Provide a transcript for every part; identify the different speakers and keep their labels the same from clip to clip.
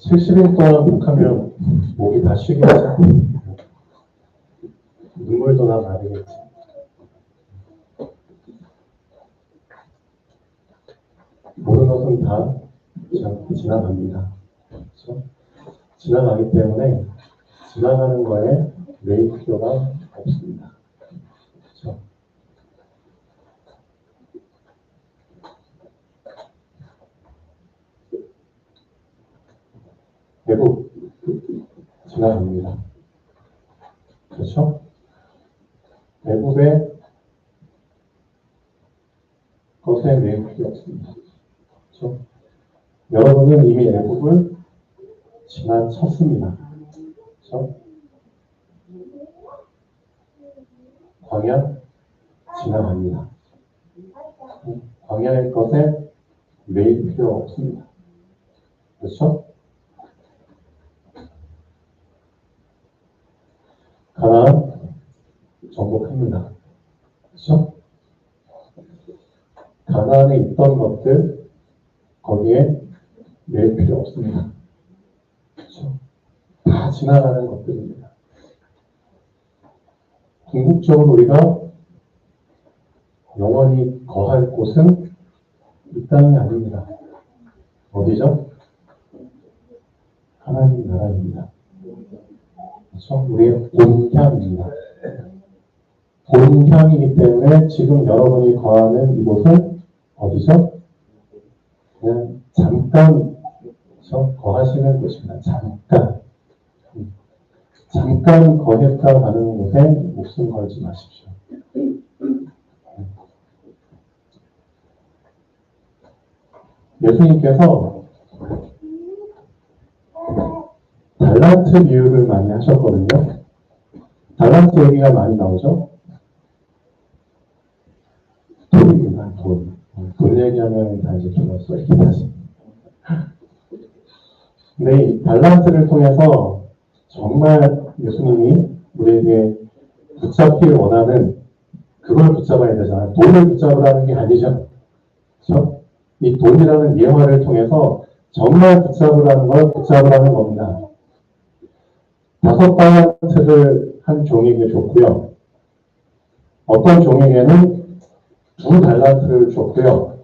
Speaker 1: 70일 동안 묵하면 목이 다 쉬겠지. 눈물도 다 마르겠지. 모든 것은 다 지나갑니다. 그렇죠? 지나가기 때문에 지나가는 거에 매일 필요가 없습니다. 그렇죠? 외국 지나갑니다. 그렇죠? 외국의 것에 매일 필요 없습니다. 그렇죠? 여러분은 이미 외국을 지나쳤습니다. 그렇죠? 광야 지나갑니다. 광야의 것에 매일 필요 없습니다. 그렇죠? 가나안 정복합니다. 그렇죠? 가나안에 있던 것들 거기에 매일 필요 없습니다. 그렇죠? 다 지나가는 것들입니다. 궁극적으로 우리가 영원히 거할 곳은 이 땅이 아닙니다. 어디죠? 하나님 나라입니다. 그렇죠? 우리의 본향입니다. 본향이기 때문에 지금 여러분이 거하는 이곳은 어디죠? 그냥 잠깐 거하시는 곳입니다. 잠깐 거했다 가는 곳에 목숨 걸지 마십시오. 예수님께서 달란트 비유를 많이 하셨거든요. 달란트 얘기가 많이 나오죠. 돈입니다. 돈 얘기하면 다 이제 들었어. 이렇게 다시. 근데 이 달란트를 통해서 정말 예수님이 우리에게 붙잡기를 원하는 그걸 붙잡아야 되잖아요. 돈을 붙잡으라는 게 아니죠. 그렇죠? 이 돈이라는 예화를 통해서 정말 붙잡으라는 걸 붙잡으라는 겁니다. 5달란트를 한 종에게 줬고요. 어떤 종에게는 2달란트를 줬고요.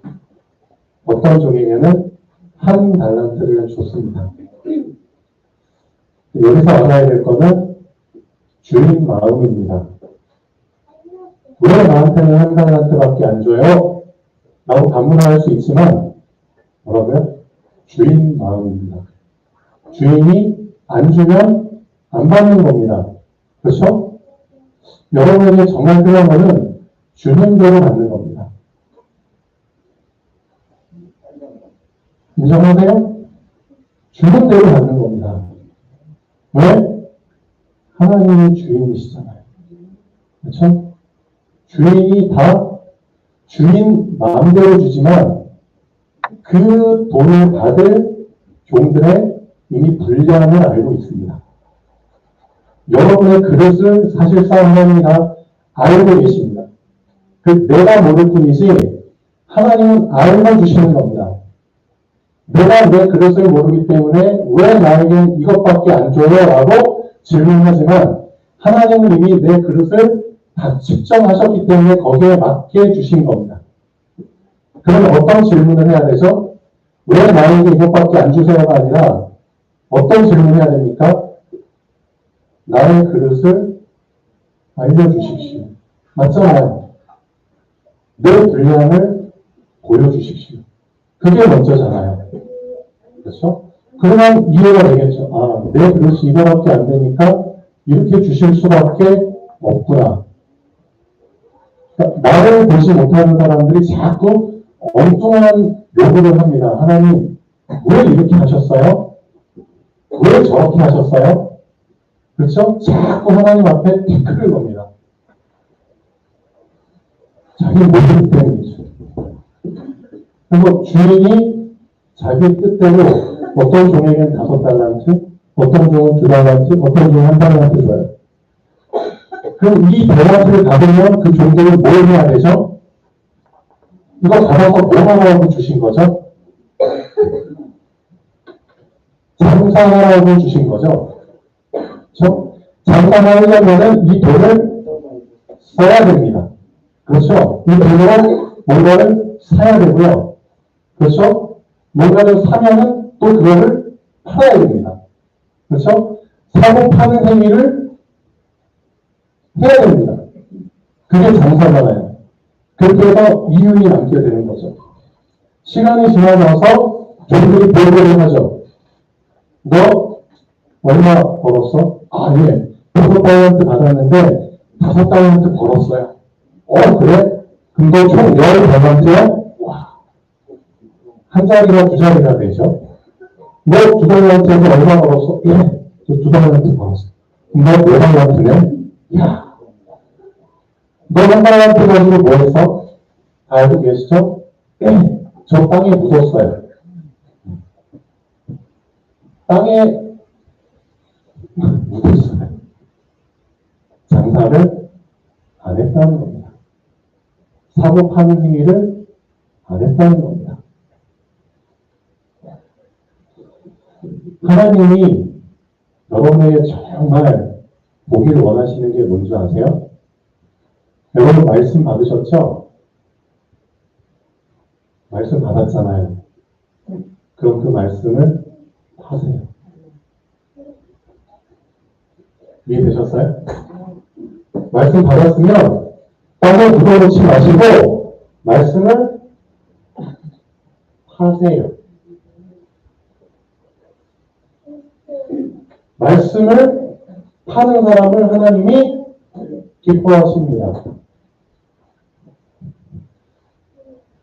Speaker 1: 어떤 종에게는 1달란트를 줬습니다. 여기서 알아야 될 것은 주인 마음입니다. 왜 나한테는 1달란트밖에 안 줘요? 라고 반문할 수 있지만 뭐라고요? 주인 마음입니다. 주인이 안 주면 안 받는 겁니다. 그렇죠? 여러분에게 정말 필요한 것은 주는 대로 받는 겁니다. 인정하세요? 주는 대로 받는 겁니다. 왜? 하나님이 주인이시잖아요. 그렇죠? 주인이 다 주인 마음대로 주지만 그 돈을 받을 종들의 이미 분량을 알고 있습니다. 여러분의 그릇을 사실상 하나님이 다 알고 계십니다. 내가 모를 뿐이지 하나님은 알고 주시는 겁니다. 내가 내 그릇을 모르기 때문에 왜 나에겐 이것밖에 안 줘요? 라고 질문하지만 하나님은 이미 내 그릇을 다 측정하셨기 때문에 거기에 맞게 주신 겁니다. 그러면 어떤 질문을 해야 되죠? 왜 나에게 이것밖에 안 주세요가 아니라 어떤 질문을 해야 됩니까? 나의 그릇을 알려주십시오. 맞잖아요. 내 분량을 보여주십시오. 그게 먼저잖아요. 그렇죠? 그러면 이해가 되겠죠. 아, 내 그릇이 이거밖에 안 되니까 이렇게 주실 수밖에 없구나. 그러니까 나를 보지 못하는 사람들이 자꾸 엉뚱한 요구를 합니다. 하나님, 왜 이렇게 하셨어요? 왜 저렇게 하셨어요? 그렇죠? 자꾸 하나님 앞에 태클을 겁니다. 자기 모습 때문이죠. 그리고 주인이 자기 뜻대로 어떤 종에게는 5달란트, 어떤 종은 2달란트, 어떤 종은 1달란트 줘요. 그럼 이 달란트를 받으면 그 종들은 뭘 해야 되죠? 이거 받아서 뭐 하라고 주신 거죠? 장사하라고 주신 거죠. 그렇죠? 장사하려면 이 돈을 써야 됩니다. 그렇죠? 이 돈으로 뭔가를 사야 되고요. 그렇죠? 뭔가를 사면은 또 그거를 팔아야 됩니다. 그렇죠? 사고 파는 행위를 해야 됩니다. 그게 장사잖아요. 그렇게 해서 이윤이 남게 되는 거죠. 시간이 지나서 종들이 보고를 하죠. 너 얼마 벌었어? 아, 예. 5달러한테 받았는데 5달러한테 벌었어요. 그래? 그럼 너 총 10달러한테요? 와. 한 자리가 2자리가 되죠. 너 2달러한테서 얼마 벌었어? 예. 저 2달러한테 벌었어. 너 4달러한테네? 야. 너 한 달러한테 가지고 뭐 했어? 다 알고 계시죠? 예. 저 땅에 묻었어요. 땅에 묻었어요. 장사를 안 했다는 겁니다. 사고 파는 행위를 안 했다는 겁니다. 하나님이 여러분에게 정말 보기를 원하시는 게 뭔지 아세요? 여러분 말씀 받으셨죠? 말씀 받았잖아요. 그럼 그 말씀을 하세요. 이해되셨어요? 말씀 받았으면 땅에 묻어놓지 마시고 말씀을 하세요. 말씀을 파는 사람을 하나님이 기뻐하십니다.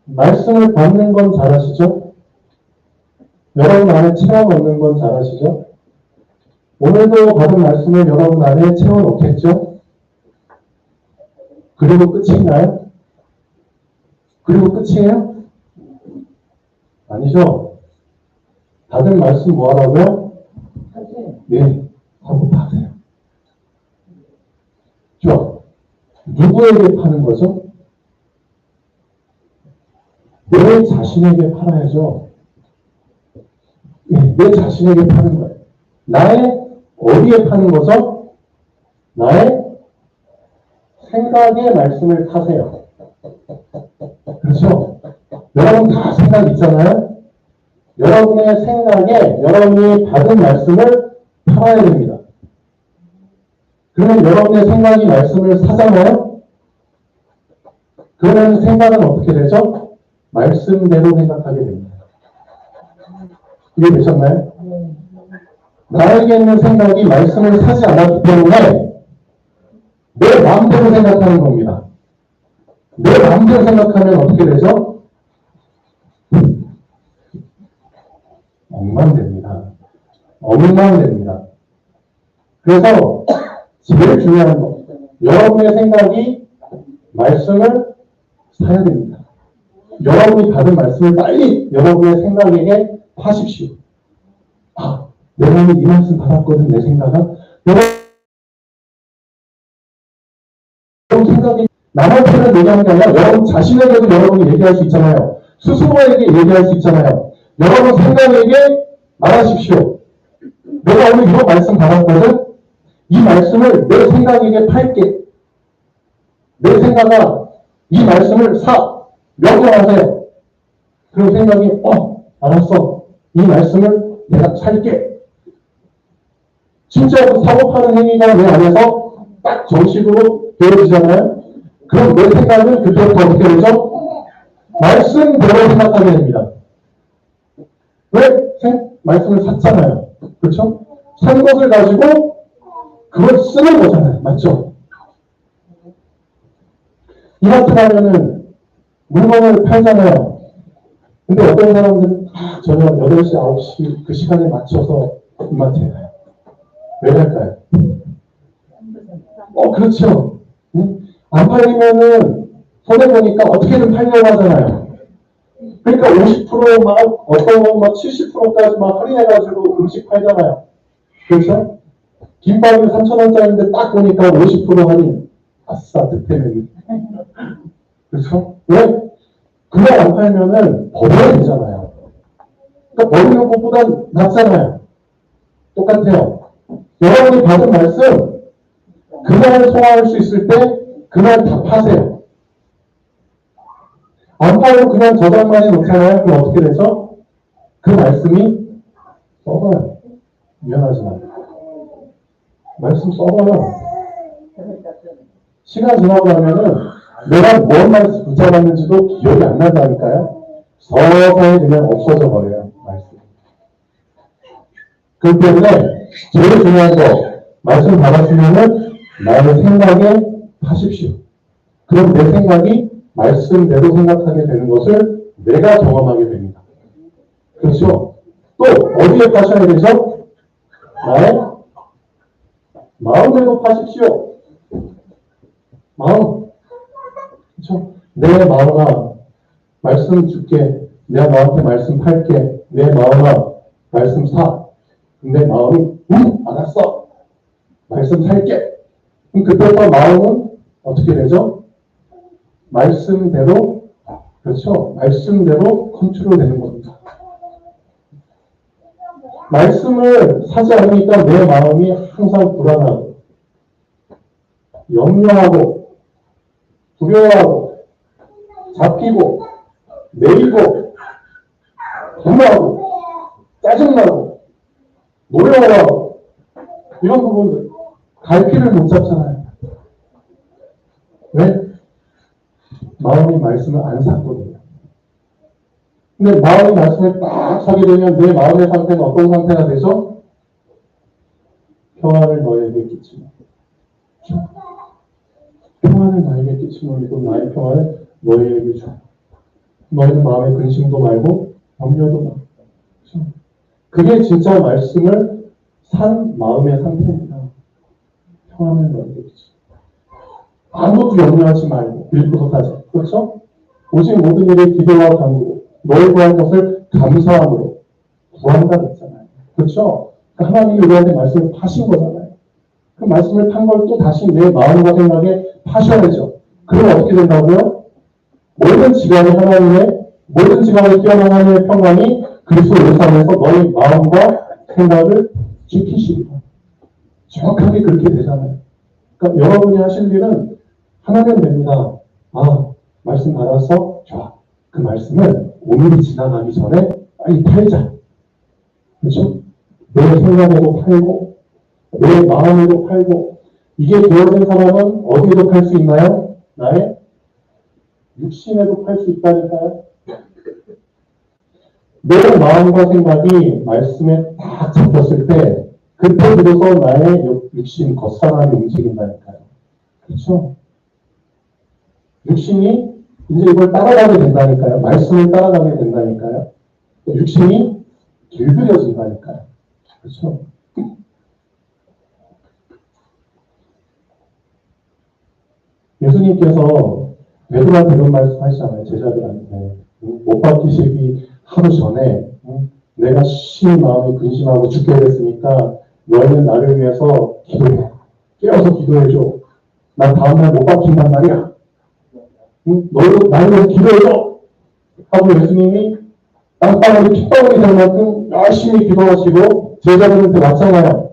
Speaker 1: 말씀을 받는 건 잘하시죠? 여러분 안에 채워 넣는 건 잘하시죠? 오늘도 받은 말씀을 여러분 안에 채워 넣겠죠? 그리고 끝인가요? 그리고 끝이에요? 아니죠? 받은 말씀 뭐 하라고요? 네, 하고 파세요. 좋아. 누구에게 파는 거죠? 내 자신에게 팔아야죠. 네, 내 자신에게 파는 거예요. 나의 어디에 파는 거죠? 나의 생각의 말씀을 파세요. 그렇죠? 여러분 다 생각 있잖아요? 여러분의 생각에 여러분이 받은 말씀을 팔아야 됩니다. 그러면 여러분의 생각이 말씀을 사잖아요? 그러면 생각은 어떻게 되죠? 말씀대로 생각하게 됩니다. 이해되셨나요? 나에게 있는 생각이 말씀을 사지 않았기 때문에 내 마음대로 생각하는 겁니다. 내 마음대로 생각하면 어떻게 되죠? 엉망됩니다. 엉망됩니다. 그래서 제일 중요한 거, 여러분의 생각이 말씀을 사야 됩니다. 여러분이 받은 말씀을 빨리 여러분의 생각에게 파십시오. 아, 내가 이 말씀 받았거든, 내 생각은. 여러분 생각이 남한테는 얘기하는 게 아니라 여러분 자신에게도 여러분이 얘기할 수 있잖아요. 스스로에게 얘기할 수 있잖아요. 여러분 생각에게 말하십시오. 내가 오늘 이런 말씀 받았거든? 이 말씀을 내 생각에게 팔게. 내 생각아, 이 말씀을 사. 명령하세요. 그런 생각이, 알았어. 이 말씀을 내가 살게. 진짜 사고 파는 행위가 내 안에서 딱 정식으로 되어지잖아요? 그럼 내 생각은 그때부터 어떻게 되죠? 말씀대로 생각하게 됩니다. 왜? 말씀을 샀잖아요. 그렇죠? 산 것을 가지고 그걸 쓰는 거잖아요. 맞죠? 이마트 가면은 물건을 팔잖아요. 근데 어떤 사람들은 저녁 8시, 9시 그 시간에 맞춰서 이마트에 가요. 왜 갈까요? 그렇죠. 응? 안 팔리면은 손해보니까 어떻게든 팔려고 하잖아요. 그러니까 50% 막, 어떤 건 막 70%까지 막 할인해가지고 음식 팔잖아요. 그렇죠? 김밥이 3,000원짜리인데 딱 보니까 50% 할인. 아싸, 득템이. 그렇죠? 왜? 그거 안 팔면은 버려야 되잖아요. 그러니까 버리는 것보단 낫잖아요. 똑같아요. 여러분이 받은 말씀, 그날 소화할 수 있을 때, 그날 답하세요. 안 파고 그냥 저장만 해놓잖아요. 그럼 어떻게 되죠? 그 말씀이 썩어요. 미안하지만. 말씀 썩어요. 시간 지나고 나면은 내가 뭔 말씀 붙잡았는지도 기억이 안 난다니까요. 서서히 그냥 없어져 버려요. 말씀. 그렇기 때문에 제일 중요한 거, 말씀 받았으면은 나의 생각에 하십시오. 그럼 내 생각이 말씀대로 생각하게 되는 것을 내가 경험하게 됩니다. 그렇죠? 또 어디에 파셔야 되죠? 나의 마음에도 파십시오. 마음. 그렇죠? 내 마음아 말씀 줄게. 내가 너한테 말씀 팔게. 내 마음아 말씀 사. 근데 마음이 알았어. 말씀 살게. 그럼 그때부터 마음은 어떻게 되죠? 말씀대로, 그렇죠? 말씀대로 컨트롤 되는 겁니다. 말씀을 사지 않으니까 내 마음이 항상 불안하고, 염려하고, 두려워하고, 잡히고, 매이고, 분노하고, 짜증나고, 노여워하고, 이런 부분들, 갈피를 못 잡잖아요. 왜? 마음이 말씀을 안 샀거든요. 근데 마음이 말씀을 딱 사게 되면 내 마음의 상태는 어떤 상태가 되죠? 평안을 너에게 끼치고. 평안을 나에게 끼치고 이고 나의 평안을 너에게 줘. 너희는 마음의 근심도 말고 염려도 말고. 그게 진짜 말씀을 산 마음의 상태입니다. 평안을 너에게 끼치고. 아무것도 염려하지 말고 빌고속하지. 그렇죠? 오직 모든 일에 기도와 간구로 너희 구한 것을 감사함으로 구한다 그랬잖아요. 그렇죠? 그러니까 하나님이 우리한테 말씀을 파신 거잖아요. 그 말씀을 판 걸 또 다시 내 마음과 생각에 파셔야죠. 그러면 어떻게 된다고요? 모든 지간에 뛰어난 하나님의 평강이 그리스도 예수 안에서 너희 마음과 생각을 지키시리라. 정확하게 그렇게 되잖아요. 그러니까 여러분이 하실 일은 하나면 됩니다. 아, 말씀 받았어? 좋아. 그 말씀을 오늘이 지나가기 전에 빨리 팔자. 그렇죠? 내 생각에도 팔고, 내 마음에도 팔고, 이게 되어진 사람은 어디에도 팔 수 있나요? 나의 육신에도 팔 수 있다니까요. 내 마음과 생각이 말씀에 딱 잡혔을 때, 그때 비로소 나의 육신, 겉사람이 움직인다니까요. 그렇죠? 육신이 이제 이걸 따라가게 된다니까요. 말씀을 따라가게 된다니까요. 육신이 길들여진다니까요. 그렇죠? 예수님께서 베드로한테 이런 말씀 하시잖아요. 제자들한테. 못 박히시기 하루 전에 내가 신 마음이 근심하고 죽게 됐으니까 너희는 나를 위해서 기도해. 깨어서 기도해줘. 난 다음날 못 박힌단 말이야. 너희도 나를 위해서 기도해줘. 하고 예수님이 땅바닥에 핏방울이 될 만큼 열심히 기도하시고 제자들한테 왔잖아요.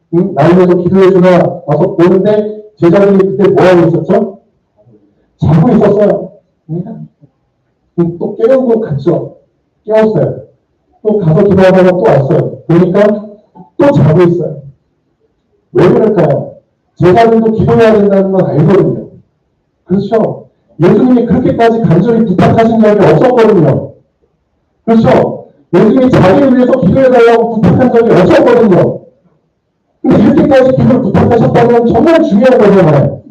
Speaker 1: 나를 위해서 기도해주라 와서 보는데 제자들이 그때 뭐하고 있었죠? 자고 있었어요. 또 깨우고 갔죠. 깨웠어요. 또 가서 기도하다가 또 왔어요. 보니까 또 자고 있어요. 왜 그럴까요? 제자들도 기도해야 된다는 건 알거든요. 그렇죠? 예수님이 그렇게까지 간절히 부탁하신 적이 없었거든요. 그렇죠? 예수님이 자기를 위해서 기도해달라고 부탁한 적이 없었거든요. 근데 이렇게까지 기도를 부탁하셨다면 정말 중요한 거잖아요.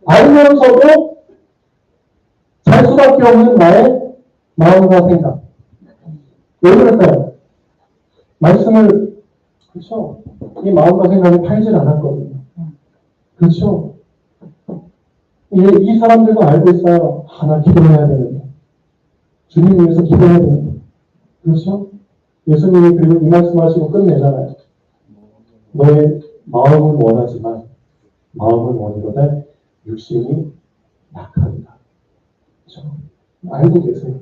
Speaker 1: 알면서도 잘 수밖에 없는 나의 마음과 생각. 왜 그럴까요? 말씀을, 그렇죠? 이 마음과 생각이 팔질 않았거든요. 그렇죠? 이 사람들도 알고 있어요. 나 기도해야 되는데. 주님 위해서 기도해야 되는데. 그렇죠? 예수님이 그리고 이 말씀하시고 끝내잖아요. 너의 마음은 원하지만 마음은 원이로되 육신이 약하다. 그렇죠? 알고 계세요.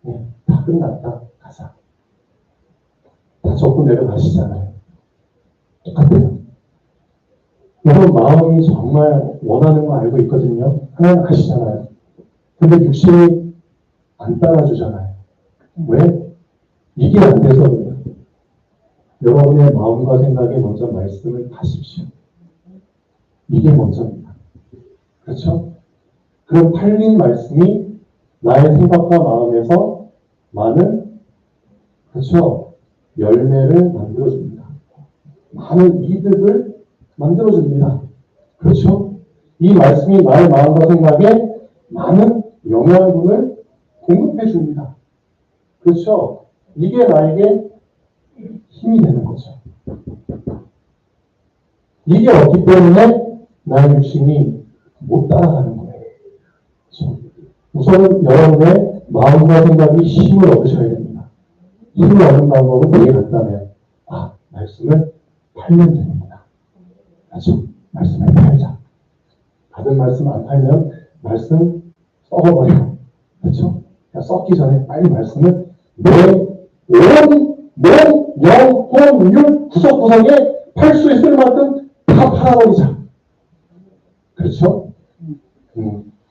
Speaker 1: 네, 다 끝났다. 가자. 다 접고 내려가시잖아요. 똑같아요. 여러분 마음이 정말 원하는 거 알고 있거든요. 하나님 아시잖아요. 근데 육신이 안 따라주잖아요. 왜? 이게 안 돼서 그래요. 여러분의 마음과 생각에 먼저 말씀을 하십시오. 이게 먼저입니다. 그렇죠? 그럼 팔린 말씀이 나의 생각과 마음에서 많은, 그렇죠? 열매를 만들어줍니다. 많은 이득을 만들어줍니다. 그렇죠? 이 말씀이 나의 마음과 생각에 많은 영양분을 공급해줍니다. 그렇죠? 이게 나에게 힘이 되는 거죠. 이게 없기 때문에 나의 육신이 못 따라가는 거예요. 그렇죠? 우선은 여러분의 마음과 생각이 힘을 얻으셔야 됩니다. 힘을 얻는 방법은 되게 간단해요. 말씀을 팔면 됩니다. 그렇죠? 말씀을 팔자. 받은 말씀 안 팔면 말씀 썩어버려요. 그렇죠? 그러니까 썩기 전에 빨리 말씀을 내 온, 몸, 영, 혼, 육, 구석구석에 팔 수 있을 만큼 다 팔아버리자. 그렇죠?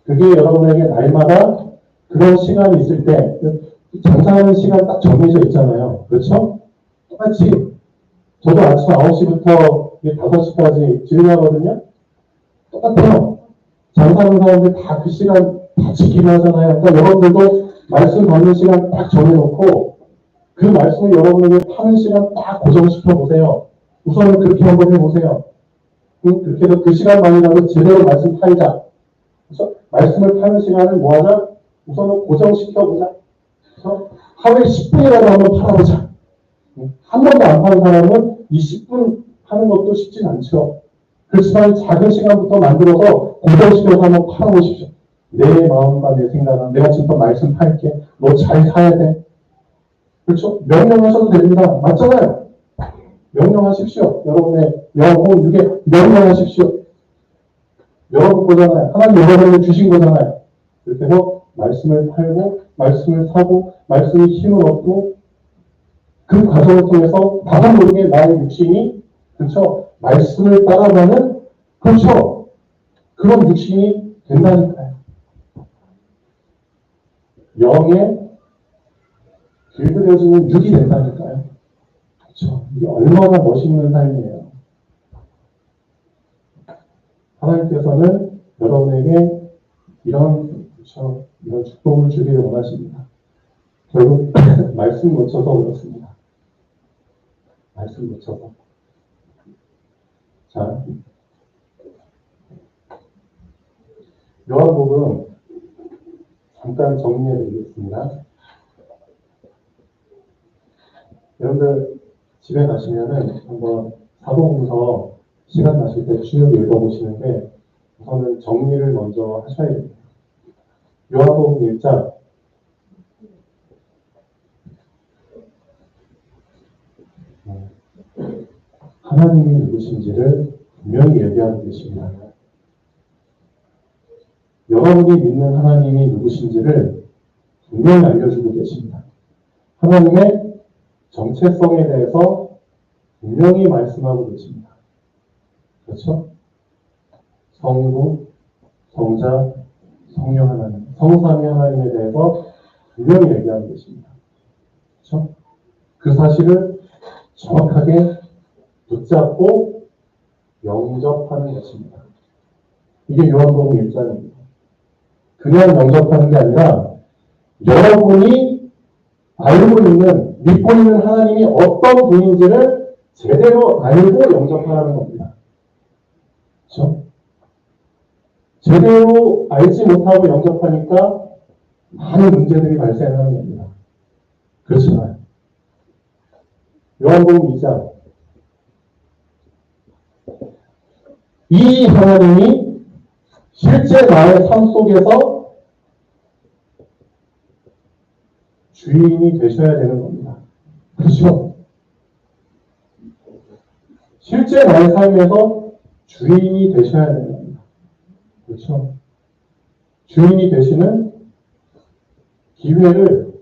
Speaker 1: 그게 여러분에게 날마다 그런 시간이 있을 때, 장사하는 시간 딱 정해져 있잖아요. 그렇죠? 똑같이, 저도 아침 9시부터 5시까지 진료하거든요. 똑같아요. 장사하는 사람들 다 그 시간 다 지키려 하잖아요. 그러니까 여러분들도 말씀 받는 시간 딱 정해놓고, 그 말씀을 여러분에게 파는 시간 딱 고정시켜 보세요. 우선은 그렇게 한번 해보세요. 그렇게 해서 그 시간만이라도 제대로 말씀 팔자. 그래서 말씀을 파는 시간을 뭐하자? 우선은 고정시켜보자. 그래서 하루에 10분이라도 한번 팔아보자. 한 번도 안 파는 사람은 이 10분 하는 것도 쉽진 않죠. 그렇지만 작은 시간부터 만들어서 고정시켜서 한번 팔아보십시오. 내 마음과 내 생각은 내가 지금 말씀 팔게. 너 잘 사야 돼. 그렇죠? 명령하셔도 됩니다. 맞잖아요. 명령하십시오. 여러분의 영혼 육에 명령하십시오. 여러분 거잖아요. 하나님 여러분에게 주신 거잖아요. 그렇게 해서 말씀을 팔고 말씀을 사고 말씀의 힘을 얻고 그 과정을 통해서 나도 모르게 나의 육신이 그렇죠? 말씀을 따라가는 그렇죠? 그런 육신이 된다니까요. 영에 길들여지는 육이 된다니까요. 그렇죠? 이게 얼마나 멋있는 삶이에요. 하나님께서는 여러분에게 그렇죠? 이런 축복을 주기를 원하십니다. 결국 말씀 놓쳐서 그렇습니다. 말씀 놓쳐서. 자, 요한복음 잠깐 정리해 드리겠습니다. 여러분들 집에 가시면은 한번 사도행서 시간 나실 때 쭉 읽어보시는데 우선은 정리를 먼저 하셔야 됩니다. 요한복음 1장 하나님이 누구신지를 분명히 얘기하고 계십니다. 여러분이 믿는 하나님이 누구신지를 분명히 알려주고 계십니다. 하나님의 정체성에 대해서 분명히 말씀하고 계십니다. 그렇죠? 성부, 성자, 성령 하나님, 성삼위 하나님에 대해서 분명히 얘기하고 계십니다. 그렇죠? 그 사실을 정확하게 붙잡고 영접하는 것입니다. 이게 요한복음 1장입니다. 그냥 영접하는 게 아니라 여러분이 알고 있는, 믿고 있는 하나님이 어떤 분인지를 제대로 알고 영접하는 겁니다. 그렇죠? 제대로 알지 못하고 영접하니까 많은 문제들이 발생하는 겁니다. 그렇잖아요. 요한복음 2장 이 하나님이 실제 나의 삶 속에서 주인이 되셔야 되는 겁니다. 그렇죠? 실제 나의 삶에서 주인이 되셔야 되는 겁니다. 그렇죠? 주인이 되시는 기회를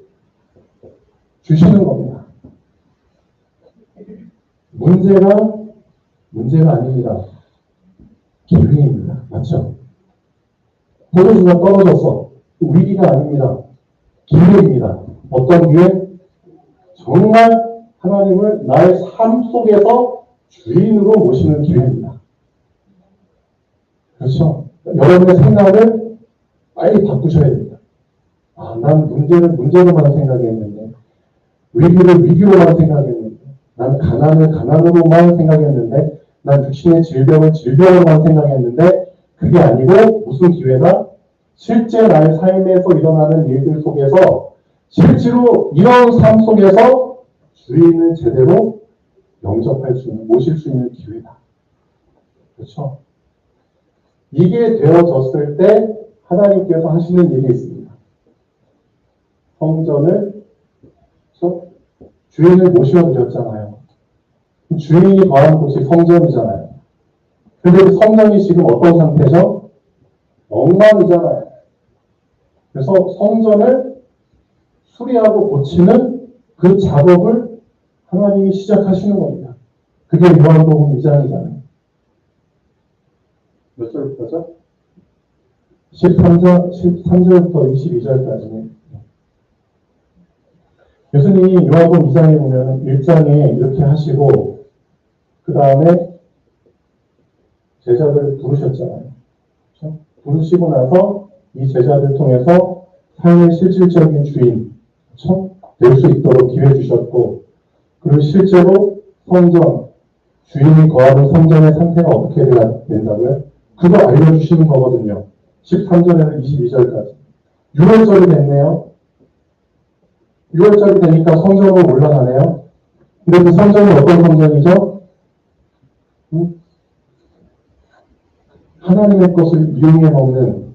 Speaker 1: 주시는 겁니다. 문제가 문제가 아닙니다. 기회입니다. 맞죠? 포도주가 떨어졌어. 위기가 아닙니다. 기회입니다. 어떤 기회? 정말 하나님을 나의 삶 속에서 주인으로 모시는 기회입니다. 그렇죠? 여러분의 생각을 빨리 바꾸셔야 됩니다. 아, 난 문제를 문제로만 생각했는데, 위기를 위기로만 생각했는데, 난 가난을 가난으로만 생각했는데, 난 육신의 질병을 질병으로만 생각했는데, 그게 아니고 무슨 기회다? 실제 나의 삶에서 일어나는 일들 속에서 실제로 이런 삶 속에서 주인을 제대로 영접할 수 있는, 모실 수 있는 기회다. 그렇죠? 이게 되어졌을 때 하나님께서 하시는 일이 있습니다. 성전을, 그렇죠? 주인을 모셔드렸잖아요. 주인이 거한 곳이 성전이잖아요. 근데 성전이 지금 어떤 상태죠? 엉망이잖아요. 그래서 성전을 수리하고 고치는 그 작업을 하나님이 시작하시는 겁니다. 그게 요한복음 2장이잖아요. 몇 절부터죠? 13절부터 22절까지는. 예수님이 요한복음 2장에 보면 1장에 이렇게 하시고 그 다음에 제자들을 부르셨잖아요. 그렇죠? 부르시고 나서 이 제자들 통해서 삶의 실질적인 주인, 그렇죠? 될 수 있도록 기회 주셨고, 그리고 실제로 성전, 주인이 거하는 성전의 상태가 어떻게 돼야 된다고요? 그거 알려주시는 거거든요. 13절에서 22절까지. 6월절이 됐네요. 6월절이 되니까 성전으로 올라가네요. 근데 그 성전이 어떤 성전이죠? 하나님의 것을 이용해 먹는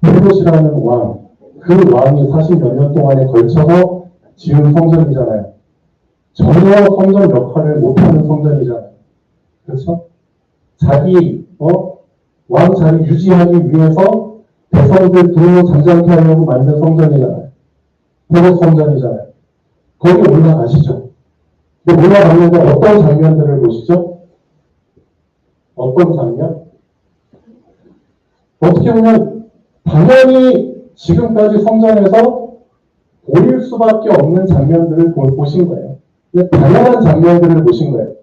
Speaker 1: 헤롯이라는 왕, 그 왕이 40몇 년 동안에 걸쳐서 지은 성전이잖아요. 전혀 성전 역할을 못하는 성전이잖아요. 그렇죠? 자기 왕 자리 유지하기 위해서 백성들 두루 잠잠케 하려고 만든 성전이잖아요. 헤롯 성전이잖아요. 거기 올라가시죠. 근데 올라갔는데 어떤 장면들을 보시죠? 어떤 장면? 어떻게 보면 당연히 지금까지 성전에서 보일 수밖에 없는 장면들을 보신 거예요. 당연한 장면들을 보신 거예요.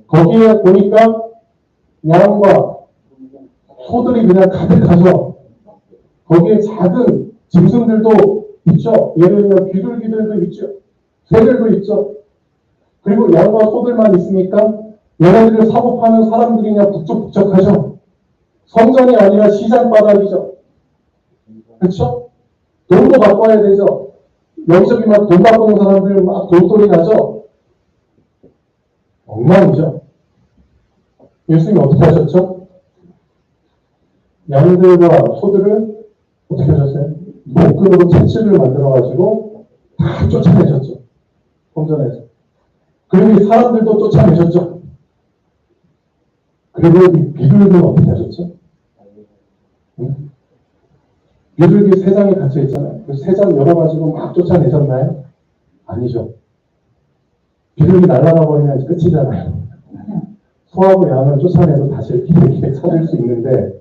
Speaker 1: 거기에 보니까 양과 소들이 그냥 가득하죠. 거기에 작은 짐승들도 있죠. 예를 들면 비둘기들도 있죠. 새들도 있죠. 그리고 양과 소들만 있으니까 얘네들을 사고 파는 사람들이 그냥 북적북적하죠. 성전이 아니라 시장 바닥이죠. 그렇죠? 돈도 바꿔야 되죠. 여기저기 막 돈 바꾸는 사람들 막 돈소리 나죠. 엉망이죠. 예수님이 어떻게 하셨죠? 양들과 소들을 어떻게 하셨어요? 목금으로 채찍을 만들어가지고 다 쫓아내셨죠. 성전에서. 그리고 이 사람들도 쫓아내셨죠. 그리고 이 비둘기는 어떻게 하셨죠? 응? 비둘기 3장에 갇혀 있잖아요. 그 3장 열어가지고 막 쫓아내셨나요? 아니죠. 비둘기 날아가 버리면 끝이잖아요. 소하고 양을 쫓아내도 다시 이렇게 찾을 수 있는데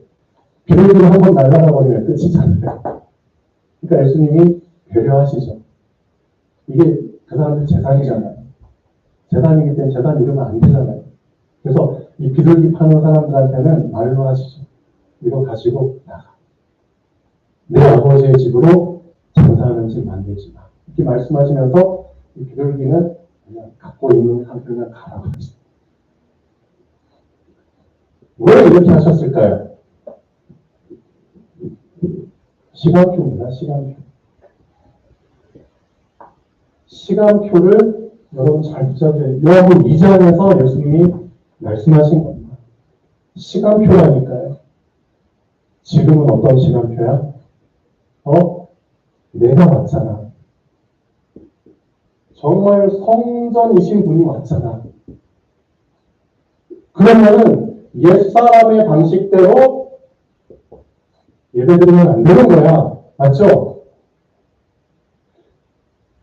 Speaker 1: 비둘기를 한번 날아가 버리면 끝이잖아요. 그러니까 예수님이 배려하시죠. 이게 그 사람들 재산이잖아요. 재산이기 때문에 재산 잃으면 안 되잖아요. 그래서 이 비둘기 파는 사람들한테는 말로 하시죠. 이거 가지고 나가. 내 아버지의 집으로 장사하는 집 만들지 마. 이렇게 말씀하시면서 이 비둘기는 그냥 갖고 있는 상태를 가라고 하시죠. 왜 이렇게 하셨을까요? 시간표입니다. 시간표. 시간표를 여러분 잘 붙잡으세요. 요한복음 2장에서 예수님이 말씀하신 겁니다. 시간표라니까요. 지금은 어떤 시간표야? 내가 왔잖아. 정말 성전이신 분이 왔잖아. 그러면은 옛사람의 방식대로 예배드리면 안 되는 거야. 맞죠?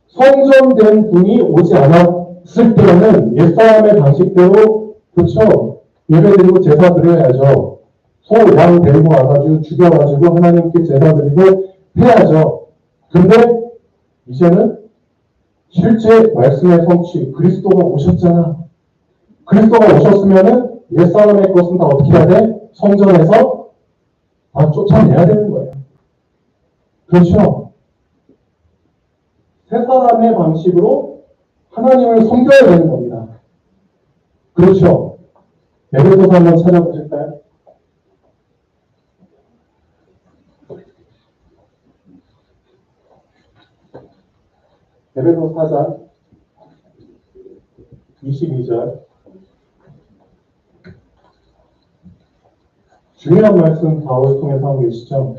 Speaker 1: 성전된 분이 오지 않았을 때는 옛사람의 방식대로, 그렇죠? 예배드리고 제사 드려야죠. 소, 양 데리고 와가지고 죽여가지고 하나님께 제사 드리고 해야죠. 근데 이제는 실제 말씀의 성취, 그리스도가 오셨잖아. 그리스도가 오셨으면은 옛사람의 것은 다 어떻게 해야 돼? 성전에서 다 쫓아내야 되는 거예요. 그렇죠? 새 사람의 방식으로 하나님을 섬겨야 되는 겁니다. 그렇죠? 에베소서 한번 찾아보실까요? 에베소 4장 22절 중요한 말씀 바울을 통해서 하고 계시죠.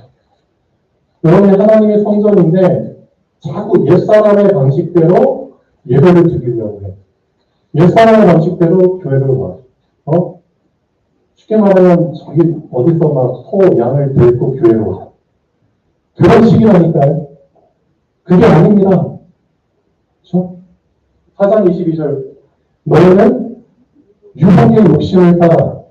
Speaker 1: 여러분이 하나님의 성전인데 자꾸 옛사람의 방식대로 예배를 드리려고 해. 옛사람의 방식대로 교회를 와. 쉽게 말하면 자기 어디서 막 소, 양을 데리고 교회로 와. 그런 식이라니까요. 그게 아닙니다. 그렇죠? 4장 22절 너희는 유혹의 욕심을 따라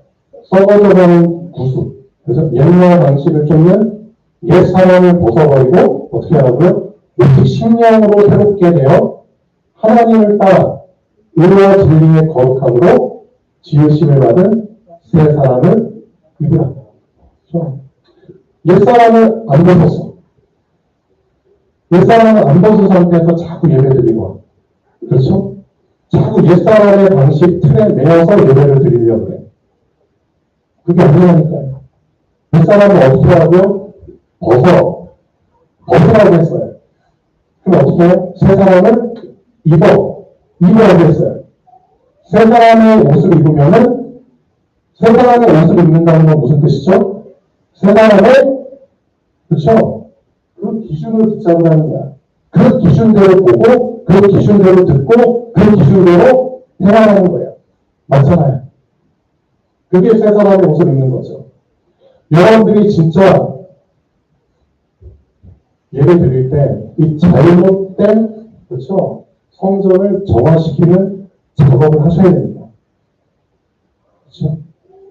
Speaker 1: 썩어져가는 구수. 그래서 옛날 방식을 쫓는 옛사람을 벗어버리고 어떻게 하라고요? 오직 심령으로 새롭게 되어 하나님을 따라 의와 진리의 거룩함으로 지으심을 받은 새 사람을 입으라. 그렇죠? 옛사람을 안 벗었어. 옛사람을 안 벗은 상태에서 자꾸 예배드리고 와. 그렇죠? 자꾸 옛사람의 방식 틀에 매어서 예배를 드리려고 해. 그게 아니라니까요. 옛사람을 어떻게 하라고요? 벗으라고 했어요. 그럼 어떻게 해요? 새 사람을 입으라고 했어요. 새 사람의 옷을 입으면은 새 사람의 옷을 입는다는 건 무슨 뜻이죠? 새 사람의 그렇죠? 그 기준을 붙잡으라는 거야. 그 기준대로 보고 그 기준대로 듣고 그 기준대로 행하라는 거예요. 맞잖아요. 그게 새 사람의 옷을 입는 거죠. 여러분들이 진짜 예배 드릴 때 이 잘못된 그렇죠? 성전을 정화시키는 작업을 하셔야 됩니다. 그렇죠?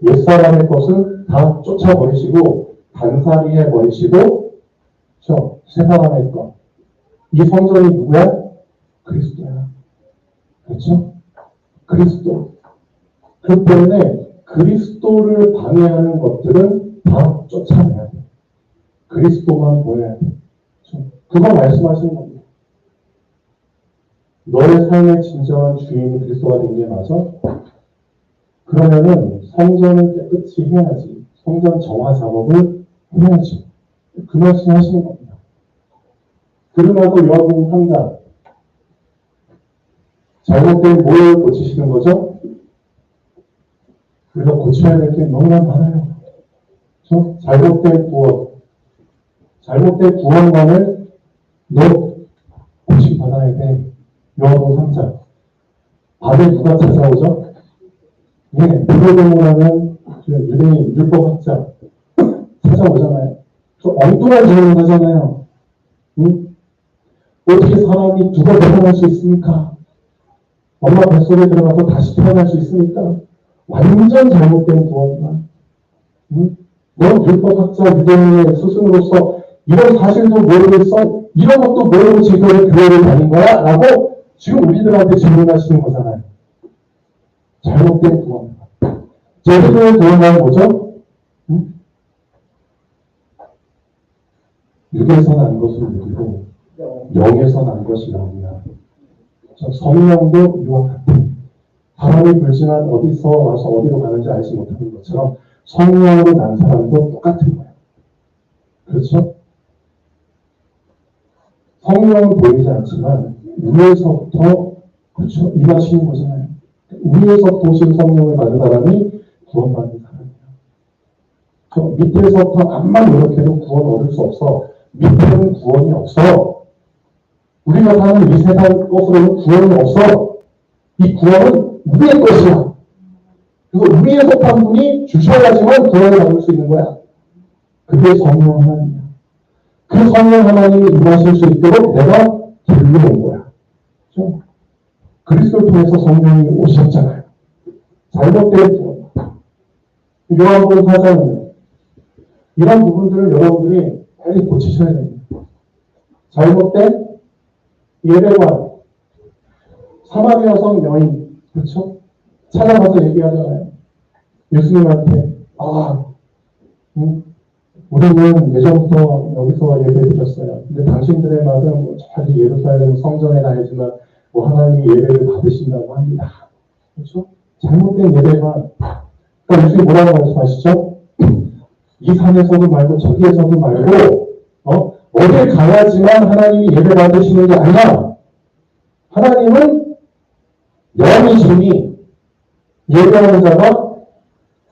Speaker 1: 옛사람의 것은 다 쫓아버리시고 단살이 해버리시고 그렇죠? 새 사람의 것. 이 성전이 누구야? 그리스도야. 그렇죠? 그리스도. 그렇기 때문에 그리스도를 방해하는 것들은 다 쫓아내야 돼. 그리스도만 보여야 돼. 그거 말씀하시는 겁니다. 너의 삶의 진정한 주인이 그리스도가 된 게 맞아? 그러면은 성전을 깨끗이 해야지. 성전 정화 작업을 해야지. 그 말씀 하시는 겁니다. 그러면서 요한복음 3장 잘못된 뭘 고치시는 거죠? 우리가 고쳐야 될 게 너무나 많아요. 그렇죠? 잘못된 구원관을 너 고침받아야 돼. 요한복음 3장. 밤에 누가 찾아오죠? 예, 니고데모라는 유대인 율법학자 찾아오잖아요. 저 엉뚱한 질문을 하잖아요. 응? 어떻게 사람이 누가 태어날 수 있습니까? 엄마 뱃속에 들어가서 다시 태어날 수 있습니까? 완전 잘못된 구원관. 응? 넌 율법학자 유대인의 스승으로서 이런 사실도 모르겠어? 이런 것도 모르고 지금 교회를 다닌 거야? 라고 지금 우리들한테 질문하시는 거잖아요. 잘못된 구원관. 제대로의 구원관은 뭐죠? 응? 육에서 난 것을 누리고 영에서 난 것이 나오냐. 성령도 이와 같아. 바람이 불지만 어디서 와서 어디로 가는지 알지 못하는 것처럼 성령으로 난 사람도 똑같은 거예요. 그렇죠? 성령은 보이지 않지만 위에서부터 그렇죠? 임하시는 거잖아요. 위에서부터 오신 성령을 받은 사람이 구원받는 사람이에요. 밑에서부터 암만 노력해도 구원 얻을 수 없어. 밑에는 구원이 없어. 우리가 사는 이 세상 것으로는 구원이 없어. 이 구원은 우리의 것이야. 그래서 우리에 속한 분이 주셔야지만 구원을 받을 수 있는 거야. 그게 성령 하나님이야. 그 성령 하나님이 임하실 수 있도록 내가 불러온 거야. 그렇죠? 그리스도를 통해서 성령이 오셨잖아요. 잘못된 구원. 요한복음 4장입니다. 이런 부분들을 여러분들이 빨리 고치셔야 됩니다. 잘못된 예배관, 사마리아 여성 여인, 그렇죠? 찾아가서 얘기하잖아요. 예수님한테, 우리는 예전부터 여기서 예배드렸어요. 근데 당신들의 말은 저기 예루살렘 성전에 가야지만 하나님이 예배를 받으신다고 합니다. 그렇죠? 잘못된 예배관. 그러니까 예수님 뭐라고 말씀하시죠? 이 산에서도 말고 저기에서도 말고 어딜 가야지만 하나님이 예배 받으시는 게 아니라 하나님은 영이시니 예배하는 자가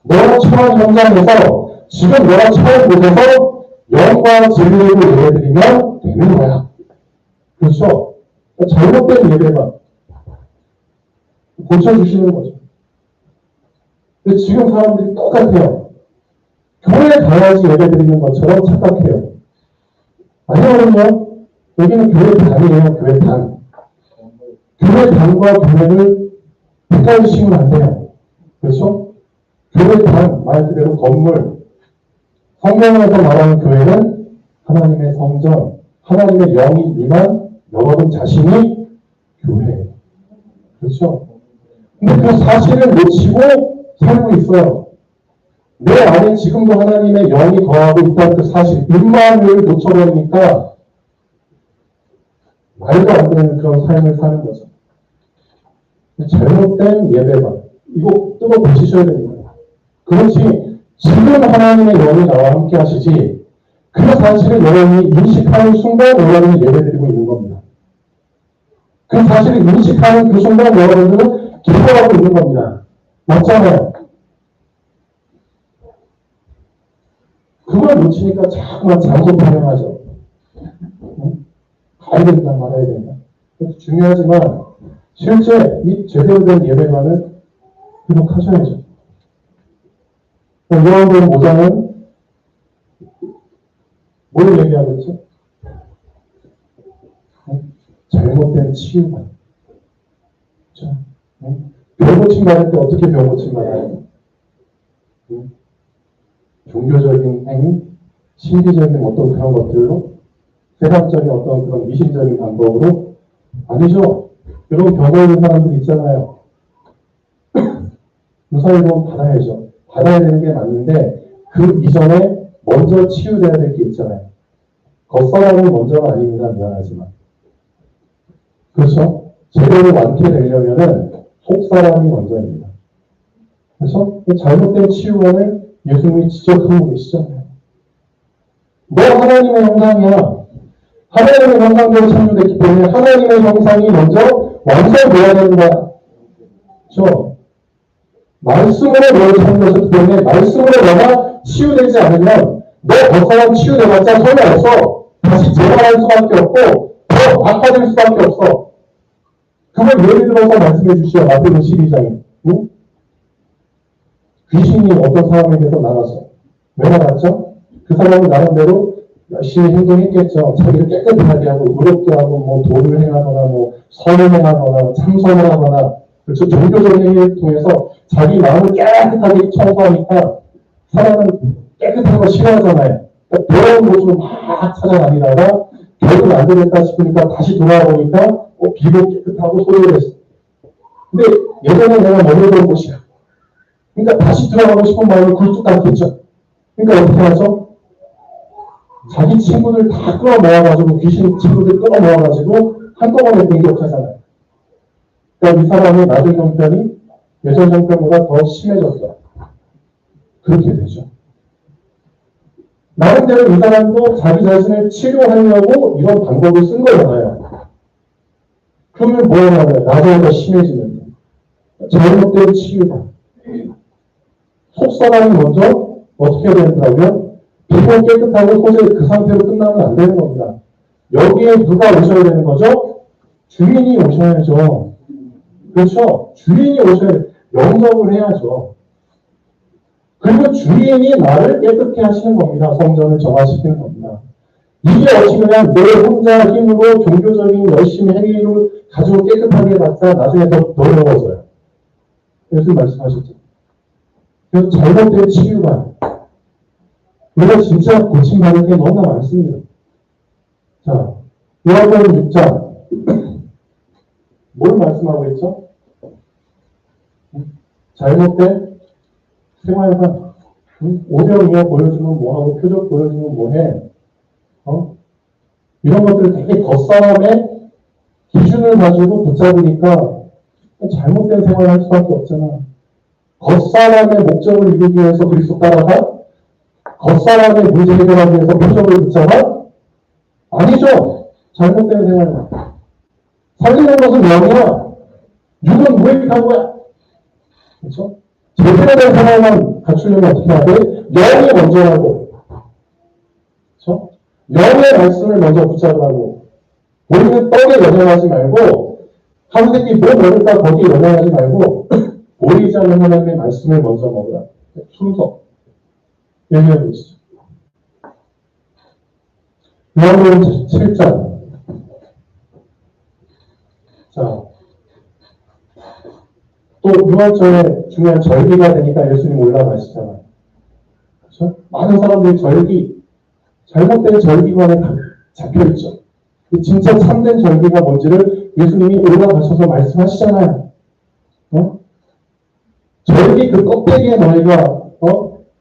Speaker 1: 너가 처한 현장에서 지금 너가 처한 곳에서 영과 진리로 예배드리면 되는 거야. 그렇죠? 잘못된 예배만 고쳐주시는 거죠. 근데 지금 사람들이 똑같아요. 교회에 가야지 예배드리는 것처럼 착각해요. 아니거든요. 여기는 교회 단이에요. 교회 단. 교회 단과 교회를 헷갈리시면 안 돼요. 그렇죠? 교회 단, 말 그대로 건물. 성경에서 말하는 교회는 하나님의 성전, 하나님의 영이 임한 여러분 자신이 교회예요. 그렇죠? 근데 그 사실을 놓치고 살고 있어요. 내 안에 지금도 하나님의 영이 거하고 있다는 그 사실, 임마누엘을 놓쳐버리니까 말도 안 되는 그런 삶을 사는 거죠. 잘못된 예배관. 이거 뜯어 보시셔야 됩니다. 그렇지, 지금 하나님의 영이 나와 함께 하시지, 그 사실을 여러분이 인식하는 순간 여러분이 예배드리고 있는 겁니다. 그 사실을 인식하는 그 순간 여러분들은 기도하고 있는 겁니다. 맞잖아요. 그걸 놓치니까 자꾸만 장소 타령하죠. 가야 된다, 말아야 된다. 그래서 중요하지만, 실제 이 제대로 된 예배관을 기록하셔야죠. 요한복음 5장은 뭘 얘기하고 있죠? 잘못된 치유관. 그렇죠? 병 고침 받을 때 어떻게 병 고침 받아요? 종교적인 행위, 신비적인 어떤 그런 것들로, 세상적인 어떤 그런 미신적인 방법으로? 아니죠. 여러분 병원에 있는 사람들 있잖아요. 유사일본 받아야죠. 받아야 되는 게 맞는데 그 이전에 먼저 치유돼야 될 게 있잖아요. 겉사람은 먼저가 아닙니다. 미안하지만. 그렇죠? 제대로 완쾌되려면은 속사람이 먼저입니다. 그래서 잘못된 치유원을 예수님이 지적하고 계시잖아요. 너 하나님의 형상이야. 하나님의 형상대로 창조됐기 때문에 하나님의 형상이 먼저 완성되어야 된다. 그렇죠? 말씀으로 너를 창조했기 때문에 말씀으로 너가 치유되지 않으면 너 겉사람 치유돼봤자 소용없어. 다시 재발할 수밖에 없고 더 악화될 수밖에 없어. 그걸 예를 들어서 말씀해 주시오. 마태복음 12장에. 응? 귀신이 어떤 사람에게서 나갔어. 왜 나갔죠? 그 사람은 나름대로 열심히 행동했겠죠. 자기를 깨끗하게 하고 의롭게 하고 뭐 도를 행하거나 뭐 선을 행하거나 참선을 하거나, 그렇죠. 종교적인 행위를 통해서 자기 마음을 깨끗하게 청소하니까 사람은 깨끗한 거 싫어하잖아요. 그러니까 더러운 곳으로 막 찾아다니다가 결국 안 되겠다 싶으니까 다시 돌아와 보니까 비록 깨끗하고 소리를 했어. 근데 예전에 내가 머물던 곳이야. 그러니까 다시 들어가고 싶은 마음이 굴뚝 같겠죠. 그러니까 어떻게 하죠? 자기 친구들 다 끌어모아가지고, 귀신 친구들 끌어모아가지고 한꺼번에 공격하잖아요. 그러니까 이 사람의 나중 형편이 예전 형편보다 더 심해졌어요. 그렇게 되죠. 나름대로 이 사람도 자기 자신을 치료하려고 이런 방법을 쓴 거잖아요. 그러면 뭐 하냐면 나중에 더 심해지는 거예요. 잘못된 치유다. 속사람이 먼저 어떻게 해야 된다고요? 피부 깨끗하고 소재 그 상태로 끝나면 안 되는 겁니다. 여기에 누가 오셔야 되는 거죠? 주인이 오셔야죠. 그렇죠? 주인이 오셔야 돼요. 영접을 해야죠. 그리고 주인이 나를 깨끗게 하시는 겁니다. 성전을 정화시키는 겁니다. 이게 어찌 그냥 내 혼자 힘으로 종교적인 열심히 행위로 가지고 깨끗하게 해봤자 나중에 더 더러워져요. 예수님 말씀하셨죠. 그래서 잘못된 치유가 우리가 진짜 고침받는 게 너무나 많습니다. 자, 요한복음 6장 뭘 말씀하고 있죠? 잘못된 생활관, 오병이어 보여주면 뭐하고 표적 보여주면 뭐해? 이런 것들을 되게 겉사람의 기준을 가지고 붙잡으니까 잘못된 생활을 할 수밖에 없잖아. 겉사람의 목적을 이루기 위해서 그리스도 따라가? 겉사람의 문제 해결하기 위해서 표적을 붙잡아? 아니죠. 잘못된 생활. 살리는 것은 영이야. 육은 무익한 거야. 그렇죠? 제대로 된 생활만 갖추려면 어떻게 해야 돼? 영이 먼저 하고. 그렇죠? 영의 말씀을 먼저 붙잡으라고. 우리는 떡에 연연하지 말고, 한 새끼 뭐 먹을까 거기에 연연하지 말고, 보이지 않는 하나님의 말씀을 먼저 먹으라. 순서. 얘기하고 있어. 요한복음 7장. 자, 또 6월절에 중요한 절기가 되니까 예수님 올라가시잖아요. 그렇죠? 많은 사람들이 잘못된 절기관에 잡혀있죠. 진짜 참된 절기가 뭔지를 예수님이 올라가셔서 말씀하시잖아요. 절기 그 껍데기에 너희가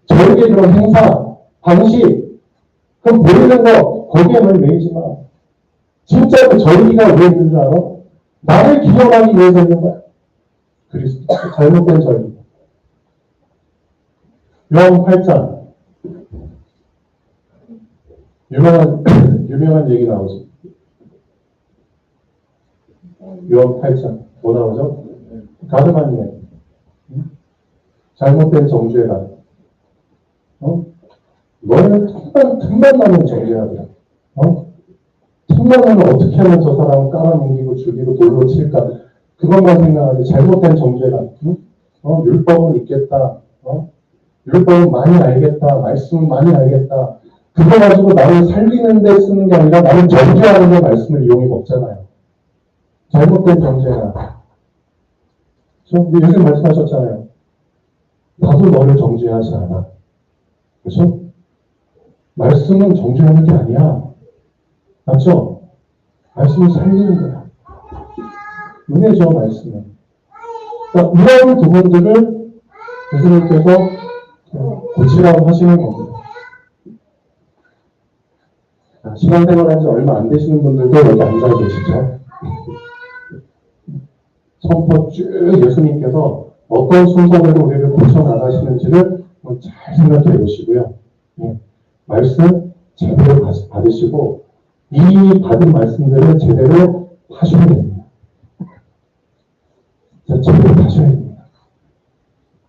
Speaker 1: 절기 그런 행사, 방식, 그 보이는 거 거기에 너희 매이지 마. 진짜 그 절기가 왜 있는 줄 알아? 나를 기념하기 위해서 있는 거야. 그리스도. 잘못된 절기. 요한 8장. 유명한 얘기 나오죠. 요한 8장. 뭐 나오죠? 가늠한 얘기. 잘못된 정죄가. 너희는 틈만 나면 정죄하더라. 틈만 나면 어떻게 하면 저 사람을 깔아뭉개고 죽이고 돌로 칠까? 그것만 생각하지. 잘못된 정죄가. 율법은 있겠다. 율법은 많이 알겠다. 말씀은 많이 알겠다. 그거 가지고 나를 살리는 데 쓰는 게 아니라 나를 정죄하는 데 말씀을 이용해 먹잖아요. 잘못된 정죄가. 예수님 말씀하셨잖아요. 나도 너를 정죄하지 않아. 그렇죠? 말씀은 정죄하는 게 아니야. 맞죠? 말씀을 살리는 거야. 은혜죠, 말씀은. 그러니까 이런 부분들을 예수님께서 고치라고 하시는 겁니다. 신앙생활 한지 얼마 안 되시는 분들도 여기 앉아 계시죠? 처음부터 쭉 예수님께서 어떤 순서대로 우리를 고쳐나가시는지를 잘 생각해 보시고요. 말씀 제대로 받으시고 이 받은 말씀들을 제대로 하셔야 됩니다. 제대로 하셔야 됩니다.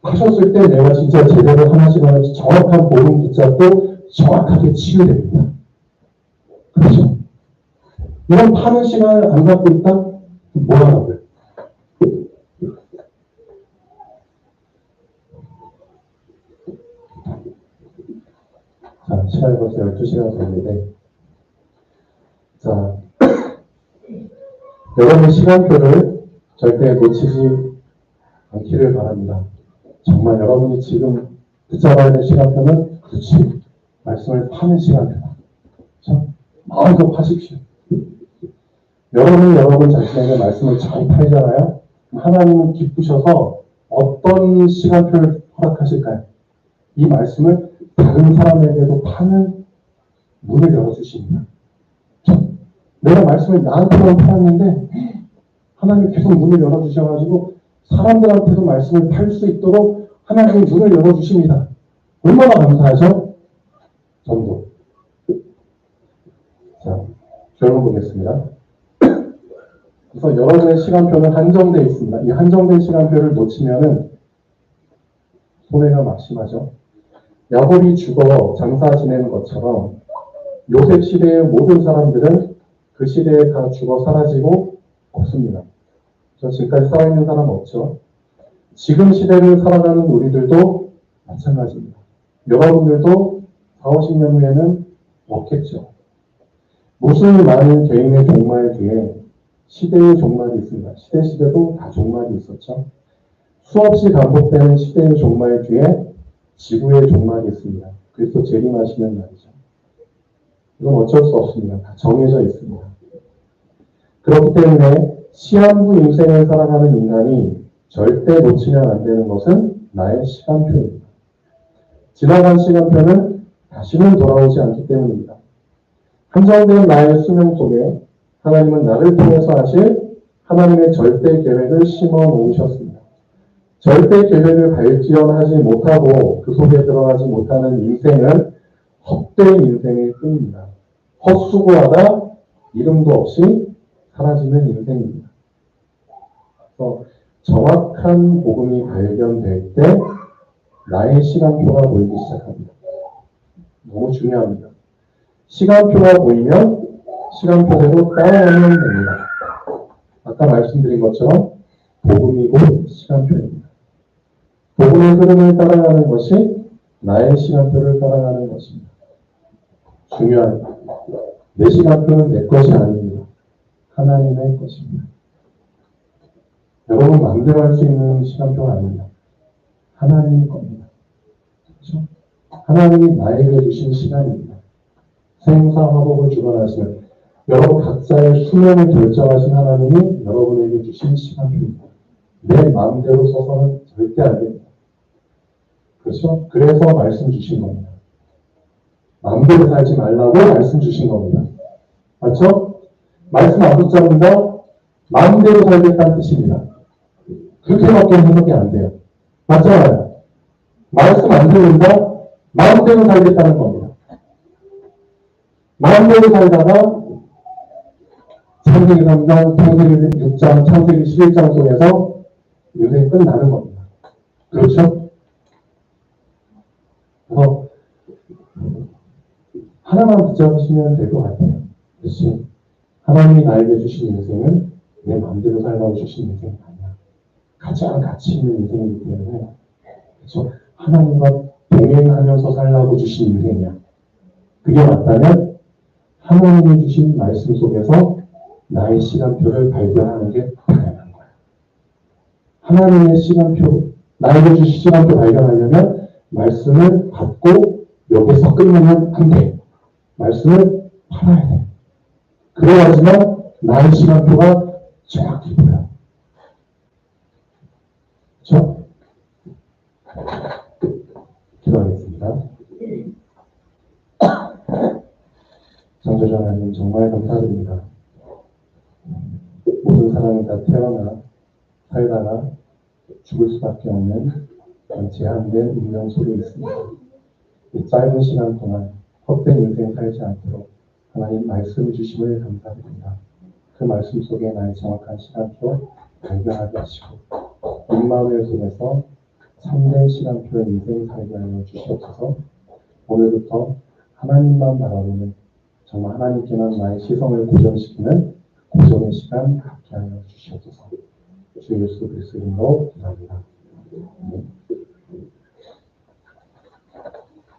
Speaker 1: 하셨을 때 내가 진짜 제대로 하나씩 하나씩 정확한 복음 붙잡고 정확하게 치유됩니다. 그렇죠? 이런 파는 시간을 안 갖고 있다? 뭐 하라고요? 자, 시간이 벌써 12시간 됐는데, 자, 여러분의 시간표를 절대 놓치지 않기를 바랍니다. 정말 여러분이 지금 붙잡아야 될 시간표는 그렇지, 말씀을 파는 시간표다. 자, 마음껏 파십시오. 여러분이 여러분 자신에게 말씀을 잘 팔잖아요. 하나님은 기쁘셔서 어떤 시간표를 허락하실까요? 이 말씀을 다른 사람에게도 파는 문을 열어주십니다. 내가 말씀을 나한테만 팔았는데 하나님이 계속 문을 열어주셔가지고 사람들한테도 말씀을 팔 수 있도록 하나님이 문을 열어주십니다. 얼마나 감사하죠? 전도. 자, 결론 보겠습니다. 그래서 여러분의 시간표는 한정되어 있습니다. 이 한정된 시간표를 놓치면은 손해가 막심하죠. 야곱이 죽어 장사 지내는 것처럼 요셉 시대의 모든 사람들은 그 시대에 다 죽어 사라지고 없습니다. 지금까지 살아있는 사람 없죠. 지금 시대를 살아가는 우리들도 마찬가지입니다. 여러분들도 40, 50년 후에는 없겠죠. 무수히 많은 개인의 종말 뒤에 시대의 종말이 있습니다. 시대도 다 종말이 있었죠. 수없이 반복되는 시대의 종말 뒤에 지구의 종말이 있습니다. 그리스도 재림하시는 날이죠. 이건 어쩔 수 없습니다. 다 정해져 있습니다. 그렇기 때문에 시한부 인생을 살아가는 인간이 절대 놓치면 안 되는 것은 나의 시간표입니다. 지나간 시간표는 다시는 돌아오지 않기 때문입니다. 한정된 나의 수명 속에 하나님은 나를 통해서 하실 하나님의 절대 계획을 심어 놓으셨습니다. 절대 계획을 발견하지 못하고 그 속에 들어가지 못하는 인생은 헛된 인생일 뿐입니다. 헛수고하다 이름도 없이 사라지는 인생입니다. 그래서 정확한 복음이 발견될 때 나의 시간표가 보이기 시작합니다. 너무 중요합니다. 시간표가 보이면 시간표대로 따라가면 됩니다. 아까 말씀드린 것처럼 복음이고 시간표입니다. 복음의 흐름을 따라가는 것이 나의 시간표를 따라가는 것입니다. 중요합니다. 내 시간표는 내 것이 아닙니다. 하나님의 것입니다. 여러분 마음대로 할 수 있는 시간표가 아닙니다. 하나님의 겁니다. 그렇죠? 하나님이 나에게 주신 시간입니다. 생사화복을 주관하시는 여러분 각자의 수명을 결정하신 하나님이 여러분에게 주신 시간표입니다. 내 마음대로 써서는 절대 안 됩니다. 그렇죠? 그래서 말씀 주신 겁니다. 마음대로 살지 말라고 말씀 주신 겁니다. 맞죠? 말씀 안 붙잡는다? 마음대로 살겠다는 뜻입니다. 그렇게밖에 해석이 안 돼요. 맞잖아요. 말씀 안 들는다? 마음대로 살겠다는 겁니다. 마음대로 살다가 창세기 3장, 창세기 6장, 창세기 11장 속에서 인생이 끝나는 겁니다. 그렇죠? 그래서 하나만 붙잡으시면 될 것 같아요. 그렇지? 하나님이 나에게 주신 인생은 내 마음대로 살라고 주신 인생이 아니야. 가장 가치 있는 인생이기 때문에 그렇죠? 하나님과 동행하면서 살라고 주신 인생이야. 그게 맞다면 하나님이 주신 말씀 속에서 나의 시간표를 발견하는 게 당연한 거야. 하나님의 시간표, 나에게 주신 시간표 발견하려면 말씀을 받고 여기서 끝내면 안 돼. 말씀을 팔아야 돼. 그래야지만 나의 시간표가 정확히 보여. 그렇죠? 기도하겠습니다. 창조주 하나님 정말 감사드립니다. 모든 사람이 다 태어나 살다가 죽을 수밖에 없는 제한된 운명 속에 있습니다. 이 짧은 시간 동안 헛된 인생 살지 않도록 하나님 말씀 주심을 감사드립니다. 그 말씀 속에 나의 정확한 시간표 발견하게 하시고 임마누엘 속에서 참된 시간표의 인생 살게 하여 주시옵소서. 오늘부터 하나님만 바라보는 정말 하나님께만 나의 시선을 고정시키는 고정의 시간 갖게 하여 주시옵소서. 주 예수 그리스도 이름으로 기도합니다.